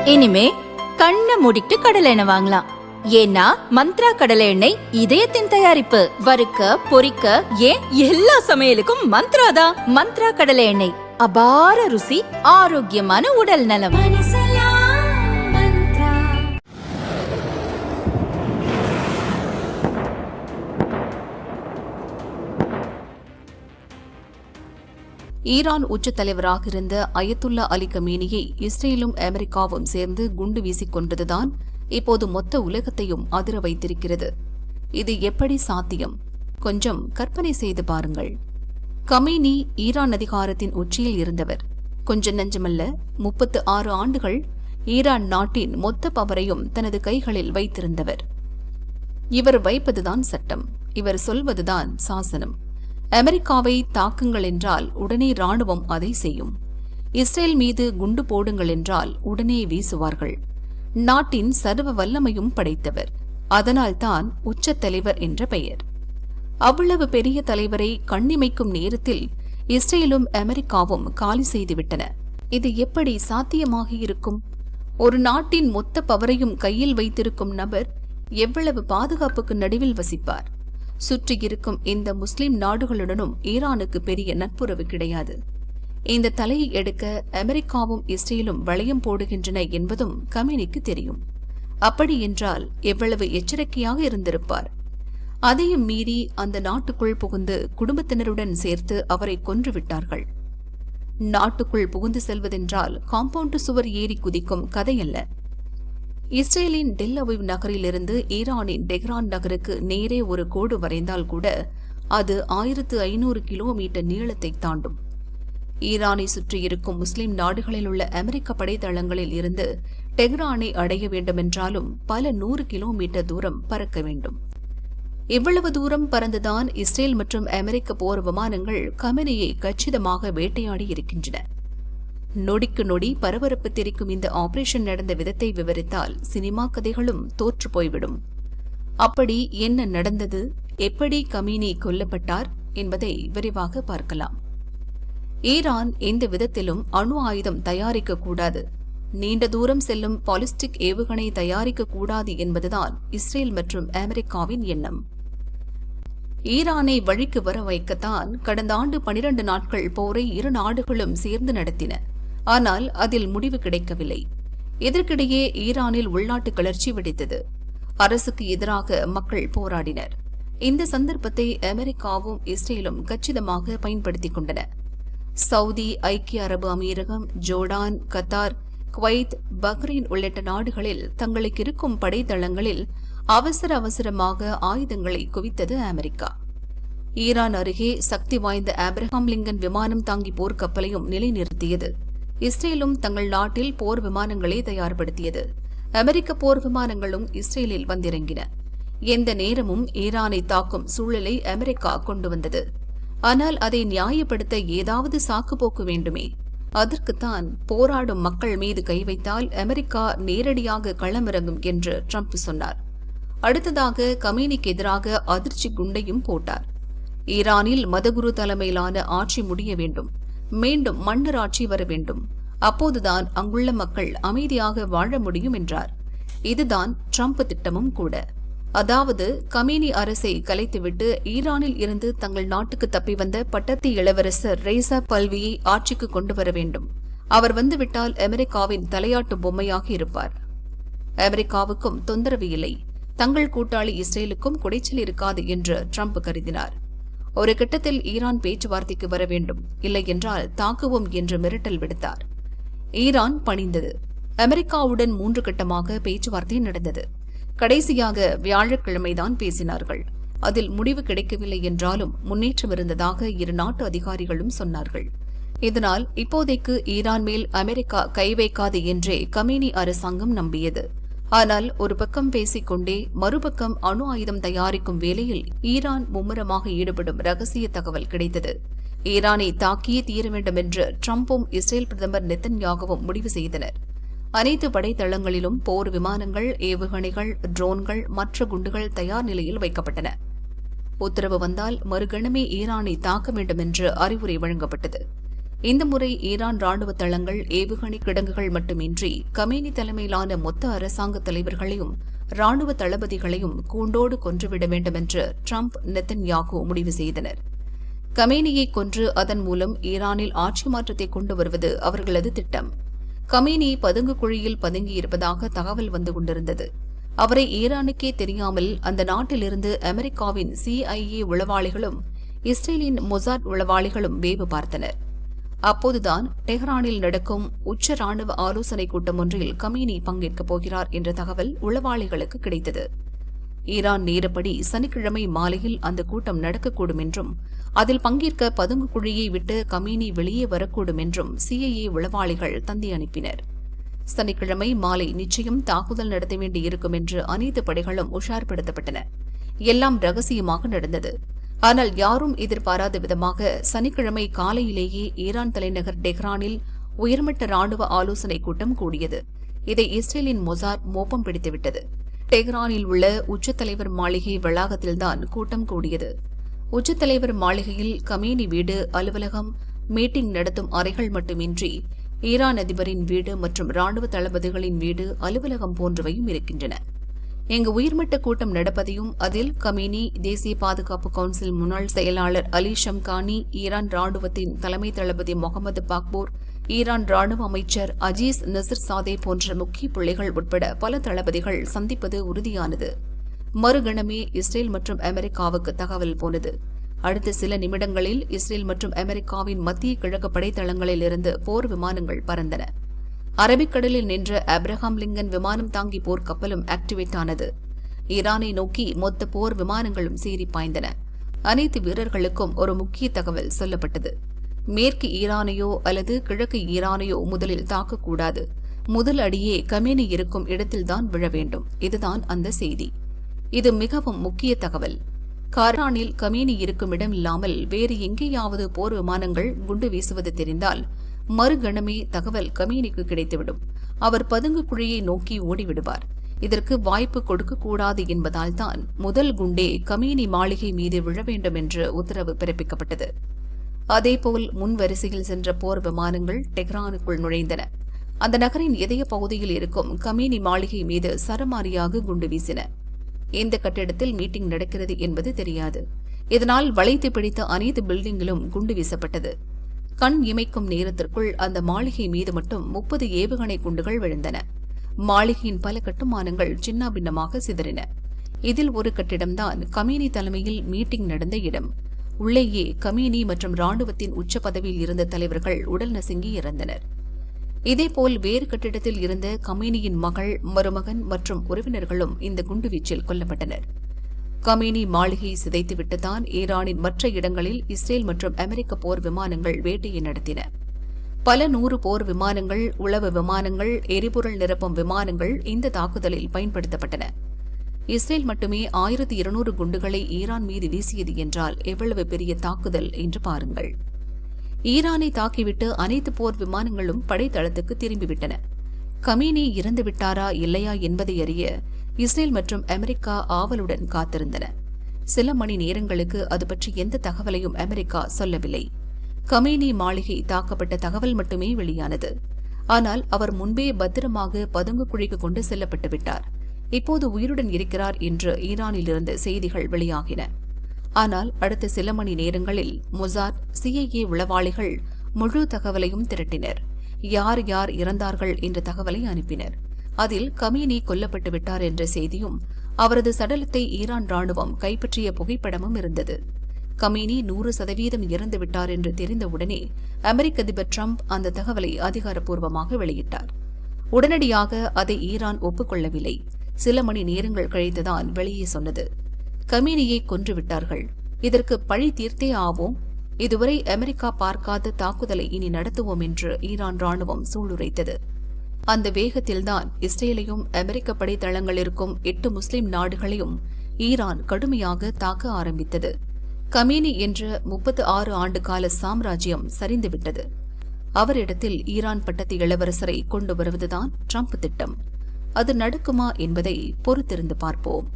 இனிமே கண்ணை மூடிட்டு கடலை எண்ணெய் வாங்கலாம். ஏன்னா மந்த்ரா கடலை எண்ணெய் இதயத்தின் தயாரிப்பு. வறுக்க பொரிக்க ஏன் எல்லா சமையலுக்கும் மந்த்ரா தான். மந்த்ரா கடலை எண்ணெய், அபார ருசி, ஆரோக்கியமான உடல் நலம். ஈரான் உச்ச தலைவராக இருந்த அயத்துல்லா அலி கமேனியை இஸ்ரேலும் அமெரிக்காவும் சேர்ந்து குண்டு வீசிக் கொண்டதுதான் இப்போது மொத்த உலகத்தையும் அதிர வைத்திருக்கிறது. இது எப்படி சாத்தியம்? கொஞ்சம் கற்பனை செய்து பாருங்கள். கமேனி ஈரான் அதிகாரத்தின் உச்சியில் இருந்தவர். கொஞ்ச நஞ்சமல்ல, 36 ஆண்டுகள் ஈரான் நாட்டின் மொத்த பவரையும் தனது கைகளில் வைத்திருந்தவர். இவர் வைப்பதுதான் சட்டம், இவர் சொல்வதுதான் சாசனம். அமெரிக்காவை தாக்குங்கள் என்றால் உடனே ராணுவம் அதை செய்யும். இஸ்ரேல் மீது குண்டு போடுங்கள் என்றால் உடனே வீசுவார்கள். நாட்டின் சர்வ வல்லமையும் படைத்தவர். அதனால்தான் உச்ச தலைவர் என்ற பெயர். அவ்வளவு பெரிய தலைவரை கண்ணிமைக்கும் நேரத்தில் இஸ்ரேலும் அமெரிக்காவும் காலி செய்துவிட்டன. இது எப்படி சாத்தியமாக இருக்கும்? ஒரு நாட்டின் மொத்த பவரையும் கையில் வைத்திருக்கும் நபர் எவ்வளவு பாதுகாப்புக்கு நடுவில் வசிப்பார்? சுற்றியிருக்கும் இந்த முஸ்லிம் நாடுகளுடனும் ஈரானுக்கு பெரிய நட்புறவு கிடையாது. இந்த தலையை எடுக்க அமெரிக்காவும் இஸ்ரேலும் வளையம் போடுகின்றன என்பதும் கமேனிக்கு தெரியும். அப்படி என்றால் எவ்வளவு எச்சரிக்கையாக இருந்திருப்பார். அதையும் மீறி அந்த நாட்டுக்குள் புகுந்து குடும்பத்தினருடன் சேர்த்து அவரை கொன்றுவிட்டார்கள். நாட்டுக்குள் புகுந்து செல்வதென்றால் காம்பவுண்டு சுவர் ஏறி குதிக்கும் கதையல்ல. இஸ்ரேலின் டெல் அவிவ் நகரிலிருந்து ஈரானின் டெஹ்ரான் நகருக்கு நேரே ஒரு கோடு வரைந்தால் கூட அது 1500 கிலோமீட்டர் நீளத்தை தாண்டும். ஈரானை சுற்றியிருக்கும் முஸ்லிம் நாடுகளில் உள்ள அமெரிக்க படைத்தளங்களில் இருந்து டெஹ்ரானை அடைய வேண்டுமென்றாலும் பல 100 கிலோமீட்டர் தூரம் பறக்க வேண்டும். இவ்வளவு தூரம் பறந்துதான் இஸ்ரேல் மற்றும் அமெரிக்க போர் விமானங்கள் கமேனியை கச்சிதமாக வேட்டையாடி இருக்கின்றன. நொடிக்கு நொடி பரபரப்பு தெரிக்கும் இந்த ஆபரேஷன் நடந்த விதத்தை விவரித்தால் சினிமா கதைகளும் தோற்று போய்விடும். அப்படி என்ன நடந்தது, எப்படி கமேனி கொல்லப்பட்டார் என்பதை விரிவாக பார்க்கலாம். ஈரான் எந்த விதத்திலும் அணு ஆயுதம் தயாரிக்கக்கூடாது, நீண்ட தூரம் செல்லும் பாலிஸ்டிக் ஏவுகணை தயாரிக்கக்கூடாது என்பதுதான் இஸ்ரேல் மற்றும் அமெரிக்காவின் எண்ணம். ஈரானை வழிக்கு வர வைக்கத்தான் கடந்த ஆண்டு 12 நாட்கள் போரை இரு நாடுகளும் சேர்ந்து நடத்தின. ஆனால் அதில் முடிவு கிடைக்கவில்லை. இதற்கிடையே ஈரானில் உள்நாட்டு கிளர்ச்சி வெடித்தது. அரசுக்கு எதிராக மக்கள் போராடினர். இந்த சந்தர்ப்பத்தை அமெரிக்காவும் இஸ்ரேலும் கச்சிதமாக பயன்படுத்திக் கொண்டன. சவுதி, ஐக்கிய அரபு அமீரகம், ஜோர்டான், கத்தார், குவைத், பஹ்ரைன் உள்ளிட்ட நாடுகளில் தங்களுக்கு இருக்கும் படைத்தளங்களில் அவசரமாக ஆயுதங்களை குவித்தது அமெரிக்கா. ஈரான் அருகே சக்தி வாய்ந்த ஆப்ரஹாம் லிங்கன் விமானம் தாங்கி போர்க்கப்பலையும் நிலைநிறுத்தியது. இஸ்ரேலும் தங்கள் நாட்டில் போர் விமானங்களை தயார்படுத்தியது. அமெரிக்க போர் விமானங்களும் இஸ்ரேலில் வந்திறங்கின. எந்த நேரமும் ஈரானை தாக்கும் சூழலை அமெரிக்கா கொண்டு வந்தது. ஆனால் அதை நியாயப்படுத்த ஏதாவது சாக்குப்போக்கு வேண்டுமே. அதற்குத்தான் போராடும் மக்கள் மீது கை வைத்தால் அமெரிக்கா நேரடியாக களமிறங்கும் என்று ட்ரம்ப் சொன்னார். அடுத்ததாக கமேனிக்கு எதிராக அதிர்ச்சி குண்டையும் போட்டார். ஈரானில் மதகுரு தலைமையிலான ஆட்சி முடிய வேண்டும், மீண்டும் மன்னர் ஆட்சி வர வேண்டும், அப்போதுதான் அங்குள்ள மக்கள் அமைதியாக வாழ முடியும் என்றார். இதுதான் ட்ரம்ப் திட்டமும் கூட. அதாவது கமேனி அரசை கலைத்துவிட்டு ஈரானில் இருந்து தங்கள் நாட்டுக்கு தப்பி வந்த பட்டத்து இளவரசர் ரெய்சா பல்வியை ஆட்சிக்கு கொண்டு வர வேண்டும். அவர் வந்துவிட்டால் அமெரிக்காவின் தலையாட்டு பொம்மையாக இருப்பார். அமெரிக்காவுக்கும் தொந்தரவு இல்லை, தங்கள் கூட்டாளி இஸ்ரேலுக்கும் குடைச்சல் இருக்காது என்று ட்ரம்ப் கருதினார். ஒரு கட்டத்தில் ஈரான் பேச்சுவார்த்தைக்கு வர வேண்டும், இல்லை என்றால் தாக்குவோம் என்று மிரட்டல் விடுத்தார். ஈரான் பணிந்தது. அமெரிக்காவுடன் 3 கட்டமாக பேச்சுவார்த்தை நடந்தது. கடைசியாக வியாழக்கிழமைதான் பேசினார்கள். அதில் முடிவு கிடைக்கவில்லை என்றாலும் முன்னேற்றம் இருந்ததாக இரு நாட்டு அதிகாரிகளும் சொன்னார்கள். இதனால் இப்போதைக்கு ஈரான் மேல் அமெரிக்கா கை வைக்காது என்றே கமேனி அரசாங்கம் நம்பியது. ஆனால் ஒரு பக்கம் பேசிக்கொண்டே மறுபக்கம் அணு ஆயுதம் தயாரிக்கும் வேலையில் ஈரான் மும்முரமாக ஈடுபடும் ரகசிய தகவல் கிடைத்தது. ஈரானை தாக்கியே தீர வேண்டும் என்று ட்ரம்பும் இஸ்ரேல் பிரதமர் நெத்தன்யாகுவும் முடிவு செய்தனர். அனைத்து படைத்தளங்களிலும் போர் விமானங்கள், ஏவுகணைகள், ட்ரோன்கள், மற்ற குண்டுகள் தயார் நிலையில் வைக்கப்பட்டன. உத்தரவு வந்தால் மறுகணமே ஈரானை தாக்க வேண்டும் என்று அறிவுரை வழங்கப்பட்டது. இந்த முறை ஈரான் ராணுவ தளங்கள், ஏவுகணை கிடங்குகள் மட்டுமின்றி கமேனி தலைமையிலான மொத்த அரசாங்க தலைவர்களையும் ராணுவ தளபதிகளையும் கூண்டோடு கொன்றுவிட வேண்டுமென்று ட்ரம்ப், நெத்தன்யாகு முடிவு செய்தனர். கமேனியை கொன்று அதன் மூலம் ஈரானில் ஆட்சி மாற்றத்தை கொண்டு வருவது அவர்களது திட்டம். கமேனி பதுங்கு குழியில் பதுங்கியிருப்பதாக தகவல் வந்து கொண்டிருந்தது. அவரை ஈரானுக்கே தெரியாமல் அந்த நாட்டிலிருந்து அமெரிக்காவின் CIA உளவாளிகளும் இஸ்ரேலின் மொசாட் உளவாளிகளும் வேவு பார்த்தனர். அப்போதுதான் டெஹ்ரானில் நடக்கும் உச்ச ராணுவ ஆலோசனைக் கூட்டம் ஒன்றில் கமேனி பங்கேற்கப் போகிறார் என்ற தகவல் உளவாளிகளுக்கு கிடைத்தது. ஈரான் நேரப்படி சனிக்கிழமை மாலையில் அந்த கூட்டம் நடக்கக்கூடும் என்றும் அதில் பங்கேற்க பதுங்கு குழியை விட்டு கமேனி வெளியே வரக்கூடும் என்றும் CIA உளவாளிகள் தந்தி அனுப்பினர். சனிக்கிழமை மாலை நிச்சயம் தாக்குதல் நடத்த வேண்டியிருக்கும் என்று அனைத்து படைகளும் உஷார்படுத்தப்பட்டன. எல்லாம் ரகசியமாக நடந்தது. ஆனால் யாரும் எதிர்பாராத விதமாக சனிக்கிழமை காலையிலேயே ஈரான் தலைநகர் டெஹ்ரானில் உயர்மட்ட ராணுவ ஆலோசனைக் கூட்டம் கூடியது. இதை இஸ்ரேலின் மொசாட் மோப்பம் பிடித்துவிட்டது. டெஹ்ரானில் உள்ள உச்சத்தலைவர் மாளிகை வளாகத்தில்தான் கூட்டம் கூடியது. உச்சத்தலைவர் மாளிகையில் கமேனி வீடு, அலுவலகம், மீட்டிங் நடத்தும் அறைகள் மட்டுமின்றி ஈரான் அதிபரின் வீடு மற்றும் ராணுவ தளபதிகளின் வீடு, அலுவலகம் போன்றவையும் இருக்கின்றன. இங்கு உயர்மட்ட கூட்டம் நடப்பதையும் அதில் கமேனி, தேசிய பாதுகாப்பு கவுன்சில் முன்னாள் செயலாளர் அலி ஷம்கானி, ஈரான் ராணுவத்தின் தலைமை தளபதி முகமது பாக்பூர், ஈரான் ராணுவ அமைச்சர் அஜீஸ் நசிர்சாதே போன்ற முக்கிய புள்ளிகள் உட்பட பல தளபதிகள் சந்திப்பது உறுதியானது. மறுகணமே இஸ்ரேல் மற்றும் அமெரிக்காவுக்கு தகவல் போனது. அடுத்த சில நிமிடங்களில் இஸ்ரேல் மற்றும் அமெரிக்காவின் மத்திய கிழக்கு படைத்தளங்களில் இருந்து போர் விமானங்கள் பறந்தன. அரபிக்கடலில் நின்ற ஆப்ரஹாம் லிங்கன் விமானம் தாங்கி போர்க்கப்பலும் ஆக்டிவேட் ஆனது. ஈரானை நோக்கி மொத்த போர் விமானங்களும் சீறி பாய்ந்தன. அனைத்து வீரர்களுக்கும் ஒரு முக்கிய தகவல் சொல்லப்பட்டது. மேற்கு ஈரானையோ அல்லது கிழக்கு ஈரானையோ முதலில் தாக்கக்கூடாது. முதல் அடியே கமேனி இருக்கும் இடத்தில்தான் விழ வேண்டும். இதுதான் அந்த செய்தி. இது மிகவும் முக்கிய தகவல். காரானில் கமேனி இருக்கும் இடமில்லாமல் வேறு எங்கேயாவது போர் விமானங்கள் குண்டு வீசுவது தெரிந்தால் மறுகணமே தகவல் கமேனிக்கு கிடைத்துவிடும். அவர் பதுங்கு குழியை நோக்கி ஓடிவிடுவார். இதற்கு வாய்ப்பு கொடுக்கக்கூடாது என்பதால் தான் முதல் குண்டே கமேனி மாளிகை மீது விழ வேண்டும் என்று உத்தரவு பிறப்பிக்கப்பட்டது. அதேபோல் முன்வரிசையில் சென்ற போர் விமானங்கள் டெஹ்ரானுக்குள் நுழைந்தன. அந்த நகரின் இதய பகுதியில் இருக்கும் கமேனி மாளிகை மீது சரமாரியாக குண்டு வீசின. எந்த கட்டிடத்தில் மீட்டிங் நடக்கிறது என்பது தெரியாது. இதனால் வளைத்து பிடித்த அனைத்து பில்டிங்கிலும் குண்டு வீசப்பட்டது. கண் இமைக்கும் நேரத்திற்குள் அந்த மாளிகை மீது மட்டும் 30 ஏவுகணை குண்டுகள் விழுந்தன. மாளிகையின் பல கட்டுமானங்கள் சின்னாபின்னமாக சிதறின. இதில் ஒரு கட்டிடம்தான் கமேனி தலைமையில் மீட்டிங் நடந்த இடம். உள்ளேயே கமேனி மற்றும் ராணுவத்தின் உச்ச பதவியில் இருந்த தலைவர்கள் உடல் நசுங்கி இறந்தனர். இதேபோல் வேறு கட்டிடத்தில் இருந்த கமேனியின் மகள், மருமகன் மற்றும் உறவினர்களும் இந்த குண்டுவீச்சில் கொல்லப்பட்டனர். கமேனி மாளிகையை சிதைத்துவிட்டுதான் ஈரானின் மற்ற இடங்களில் இஸ்ரேல் மற்றும் அமெரிக்க போர் விமானங்கள் வேட்டையை நடத்தின. பல 100 போர் விமானங்கள், உளவு விமானங்கள், எரிபொருள் நிரப்பும் விமானங்கள் இந்த தாக்குதலில் பயன்படுத்தப்பட்டன. இஸ்ரேல் மட்டுமே 1200 குண்டுகளை ஈரான் மீது வீசியது என்றால் எவ்வளவு பெரிய தாக்குதல் என்று பாருங்கள். ஈரானை தாக்கிவிட்டு அனைத்து போர் விமானங்களும் படைத்தளத்துக்கு திரும்பிவிட்டன. கமேனி இறந்துவிட்டாரா இல்லையா என்பதை அறிய இஸ்ரேல் மற்றும் அமெரிக்கா ஆவலுடன் காத்திருந்தன. சில மணி நேரங்களுக்கு அது பற்றி எந்த தகவலையும் அமெரிக்கா சொல்லவில்லை. கமேனி மாளிகை தாக்கப்பட்ட தகவல் மட்டுமே வெளியானது. ஆனால் அவர் முன்பே பத்திரமாக பதுங்கு குழிக்கு கொண்டு செல்லப்பட்டு விட்டார். இப்போது உயிருடன் இருக்கிறார் என்று ஈரானிலிருந்து செய்திகள் வெளியாகின. ஆனால் அடுத்த சில மணி நேரங்களில் மொசாட், CIA உளவாளிகள் முழு தகவலையும் திரட்டினர். யார் யார் இறந்தார்கள் என்ற தகவலை அனுப்பினர். அதில் கமேனி கொல்லப்பட்டு விட்டார் என்ற செய்தியும் அவரது சடலத்தை ஈரான் ராணுவம் கைப்பற்றிய புகைப்படமும் இருந்தது. கமேனி 100% இறந்துவிட்டார் என்று தெரிந்தவுடனே அமெரிக்க அதிபர் ட்ரம்ப் அந்த தகவலை அதிகாரப்பூர்வமாக வெளியிட்டார். உடனடியாக அதை ஈரான் ஒப்புக்கொள்ளவில்லை. சில மணி நேரங்கள் கழித்துதான் வெளியே சொன்னது. கமேனியை கொன்றுவிட்டார்கள், இதற்கு பழி தீர்த்தே ஆவோம், இதுவரை அமெரிக்கா பார்க்காத தாக்குதலை இனி நடத்துவோம் என்று ஈரான் ராணுவம் சூளுரைத்தது. அந்த வேகத்தில்தான் இஸ்ரேலையும் அமெரிக்க படைத்தளங்கள் இருக்கும் 8 முஸ்லிம் நாடுகளையும் ஈரான் கடுமையாக தாக்க ஆரம்பித்தது. கமேனி என்ற 36 ஆண்டு கால சாம்ராஜ்யம் சரிந்துவிட்டது. அவரிடத்தில் ஈரான் பட்டத்து இளவரசரை கொண்டு வருவதுதான் ட்ரம்ப் திட்டம். அது நடக்குமா என்பதை பொறுத்திருந்து பார்ப்போம்.